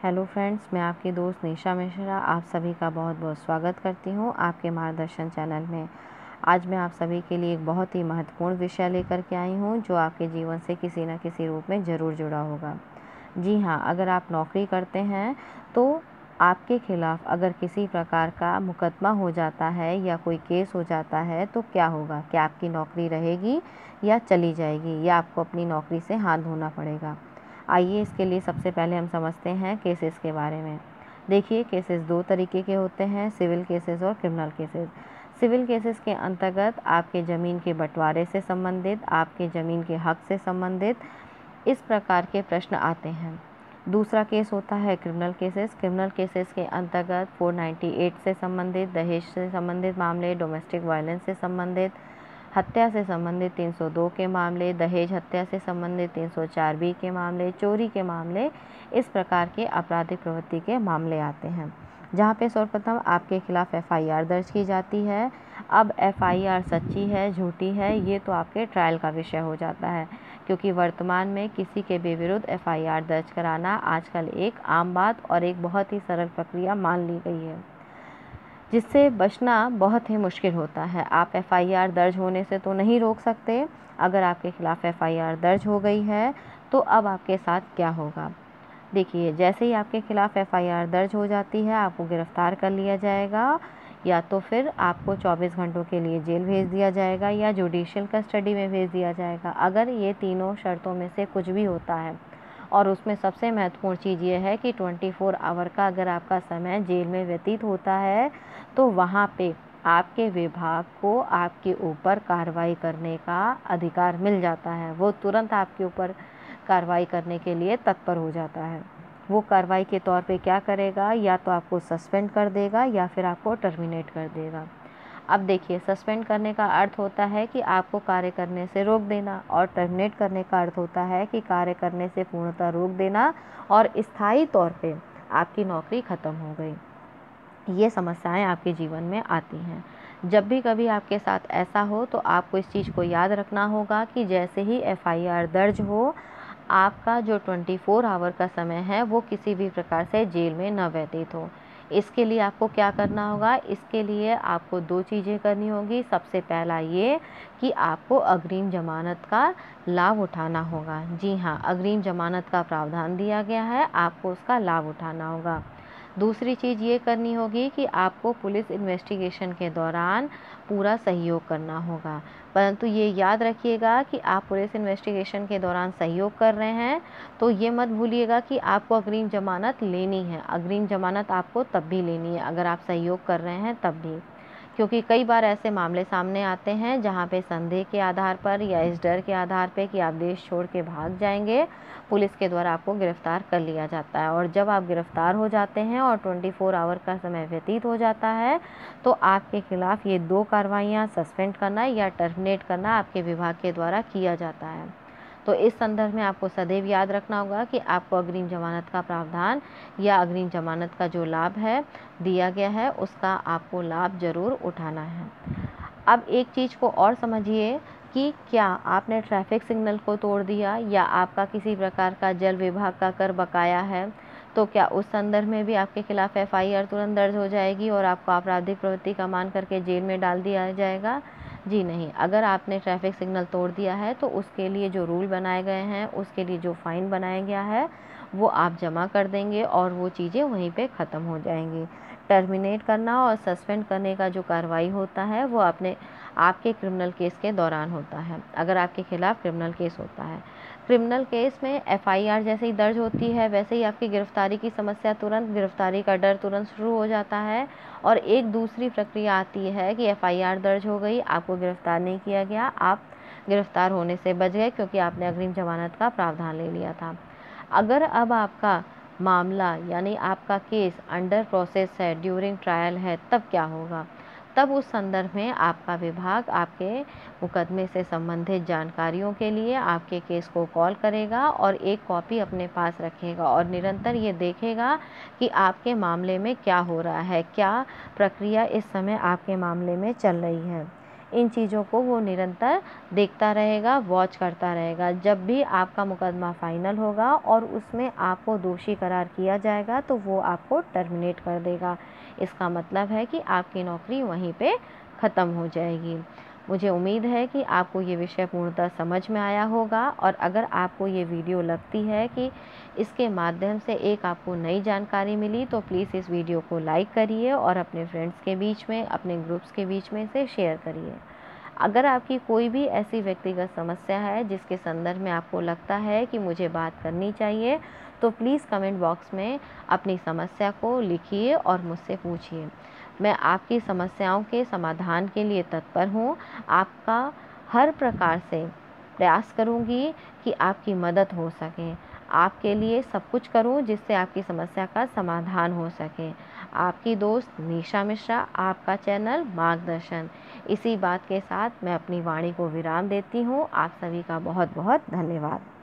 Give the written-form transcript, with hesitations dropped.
Hello friends, मैं आपकी दोस्त निशा मिश्रा आप सभी का बहुत बहुत स्वागत करती हूँ आपके मार्गदर्शन चैनल में। आज मैं आप सभी के लिए एक बहुत ही महत्वपूर्ण विषय लेकर के आई हूँ जो आपके जीवन से किसी न किसी रूप में ज़रूर जुड़ा होगा। जी हाँ, अगर आप नौकरी करते हैं तो आपके खिलाफ़ अगर किसी प्रकार का मुकदमा हो जाता है या कोई केस हो जाता है तो क्या होगा? क्या आपकी नौकरी रहेगी या चली जाएगी या आपको अपनी नौकरी से हाथ धोना पड़ेगा? आइए इसके लिए सबसे पहले हम समझते हैं केसेस के बारे में। देखिए, केसेस दो तरीके के होते हैं, सिविल केसेस और क्रिमिनल केसेस। सिविल केसेस के अंतर्गत आपके ज़मीन के बंटवारे से संबंधित, आपके ज़मीन के हक से संबंधित इस प्रकार के प्रश्न आते हैं। दूसरा केस होता है क्रिमिनल केसेस। क्रिमिनल केसेस के अंतर्गत 498 से संबंधित, दहेज से संबंधित मामले, डोमेस्टिक वायलेंस से संबंधित, हत्या से संबंधित 302 के मामले, दहेज हत्या से संबंधित 304B के मामले, चोरी के मामले, इस प्रकार के आपराधिक प्रवृत्ति के मामले आते हैं, जहां पे सर्वप्रथम आपके खिलाफ FIR दर्ज की जाती है। अब FIR सच्ची है झूठी है ये तो आपके ट्रायल का विषय हो जाता है, क्योंकि वर्तमान में किसी के भी विरुद्ध FIR दर्ज कराना आजकल एक आम बात और एक बहुत ही सरल प्रक्रिया मान ली गई है, जिससे बचना बहुत ही मुश्किल होता है। आप FIR दर्ज होने से तो नहीं रोक सकते। अगर आपके खिलाफ FIR दर्ज हो गई है तो अब आपके साथ क्या होगा? देखिए, जैसे ही आपके खिलाफ FIR दर्ज हो जाती है आपको गिरफ्तार कर लिया जाएगा, या तो फिर आपको 24 घंटों के लिए जेल भेज दिया जाएगा या जुडिशियल कस्टडी में भेज दिया जाएगा। अगर ये तीनों शर्तों में से कुछ भी होता है, और उसमें सबसे महत्वपूर्ण चीज़ ये है कि 24 आवर का अगर आपका समय जेल में व्यतीत होता है तो वहाँ पे आपके विभाग को आपके ऊपर कार्रवाई करने का अधिकार मिल जाता है। वो तुरंत आपके ऊपर कार्रवाई करने के लिए तत्पर हो जाता है। वो कार्रवाई के तौर पे क्या करेगा? या तो आपको सस्पेंड कर देगा या फिर आपको टर्मिनेट कर देगा। अब देखिए, सस्पेंड करने का अर्थ होता है कि आपको कार्य करने से रोक देना, और टर्मिनेट करने का अर्थ होता है कि कार्य करने से पूर्णतः रोक देना और स्थायी तौर पे आपकी नौकरी ख़त्म हो गई। ये समस्याएं आपके जीवन में आती हैं। जब भी कभी आपके साथ ऐसा हो तो आपको इस चीज़ को याद रखना होगा कि जैसे ही FIR दर्ज हो, आपका जो 24 आवर का समय है वो किसी भी प्रकार से जेल में न व्यतीत हो। इसके लिए आपको क्या करना होगा? इसके लिए आपको दो चीज़ें करनी होगी। सबसे पहला ये कि आपको अग्रिम जमानत का लाभ उठाना होगा। जी हाँ, अग्रिम जमानत का प्रावधान दिया गया है, आपको उसका लाभ उठाना होगा। दूसरी चीज़ ये करनी होगी कि आपको पुलिस इन्वेस्टिगेशन के दौरान पूरा सहयोग करना होगा। परंतु ये याद रखिएगा कि आप पुलिस इन्वेस्टिगेशन के दौरान सहयोग कर रहे हैं तो ये मत भूलिएगा कि आपको अग्रिम ज़मानत लेनी है। अग्रिम ज़मानत आपको तब भी लेनी है अगर आप सहयोग कर रहे हैं तब भी, क्योंकि कई बार ऐसे मामले सामने आते हैं जहां पे संदेह के आधार पर या इस डर के आधार पे कि आप देश छोड़ के भाग जाएंगे, पुलिस के द्वारा आपको गिरफ्तार कर लिया जाता है। और जब आप गिरफ्तार हो जाते हैं और 24 आवर का समय व्यतीत हो जाता है तो आपके खिलाफ ये दो कार्रवाइयाँ, सस्पेंड करना या टर्मिनेट करना, आपके विभाग के द्वारा किया जाता है। तो इस संदर्भ में आपको सदैव याद रखना होगा कि आपको अग्रिम जमानत का प्रावधान या अग्रिम जमानत का जो लाभ है दिया गया है उसका आपको लाभ ज़रूर उठाना है। अब एक चीज़ को और समझिए कि क्या आपने ट्रैफिक सिग्नल को तोड़ दिया या आपका किसी प्रकार का जल विभाग का कर बकाया है, तो क्या उस संदर्भ में भी आपके खिलाफ FIR तुरंत दर्ज हो जाएगी और आपको आपराधिक प्रवृत्ति का मान करके जेल में डाल दिया जाएगा? जी नहीं। अगर आपने ट्रैफिक सिग्नल तोड़ दिया है तो उसके लिए जो रूल बनाए गए हैं, उसके लिए जो फ़ाइन बनाया गया है वो आप जमा कर देंगे और वो चीज़ें वहीं पे ख़त्म हो जाएंगी। टर्मिनेट करना और सस्पेंड करने का जो कार्रवाई होता है वो आपके क्रिमिनल केस के दौरान होता है, अगर आपके खिलाफ क्रिमिनल केस होता है। क्रिमिनल केस में FIR जैसे ही दर्ज होती है वैसे ही आपकी गिरफ्तारी की समस्या तुरंत, गिरफ्तारी का डर तुरंत शुरू हो जाता है। और एक दूसरी प्रक्रिया आती है कि FIR दर्ज हो गई, आपको गिरफ्तार नहीं किया गया, आप गिरफ्तार होने से बच गए क्योंकि आपने अग्रिम जमानत का प्रावधान ले लिया था। अगर अब आपका मामला यानी आपका केस अंडर प्रोसेस है, ड्यूरिंग ट्रायल है, तब क्या होगा? तब उस संदर्भ में आपका विभाग आपके मुकदमे से संबंधित जानकारियों के लिए आपके केस को कॉल करेगा और एक कॉपी अपने पास रखेगा और निरंतर ये देखेगा कि आपके मामले में क्या हो रहा है, क्या प्रक्रिया इस समय आपके मामले में चल रही है। इन चीज़ों को वो निरंतर देखता रहेगा, वॉच करता रहेगा। जब भी आपका मुकदमा फाइनल होगा और उसमें आपको दोषी करार किया जाएगा तो वो आपको टर्मिनेट कर देगा। इसका मतलब है कि आपकी नौकरी वहीं पे ख़त्म हो जाएगी। मुझे उम्मीद है कि आपको ये विषय पूर्णतः समझ में आया होगा, और अगर आपको ये वीडियो लगती है कि इसके माध्यम से एक आपको नई जानकारी मिली तो प्लीज़ इस वीडियो को लाइक करिए और अपने फ्रेंड्स के बीच में, अपने ग्रुप्स के बीच में इसे शेयर करिए। अगर आपकी कोई भी ऐसी व्यक्तिगत समस्या है जिसके संदर्भ में आपको लगता है कि मुझे बात करनी चाहिए, तो प्लीज़ कमेंट बॉक्स में अपनी समस्या को लिखिए और मुझसे पूछिए। मैं आपकी समस्याओं के समाधान के लिए तत्पर हूँ। आपका हर प्रकार से प्रयास करूँगी कि आपकी मदद हो सके। आपके लिए सब कुछ करूँ जिससे आपकी समस्या का समाधान हो सके। आपकी दोस्त निशा मिश्रा, आपका चैनल मार्गदर्शन। इसी बात के साथ मैं अपनी वाणी को विराम देती हूँ। आप सभी का बहुत बहुत धन्यवाद।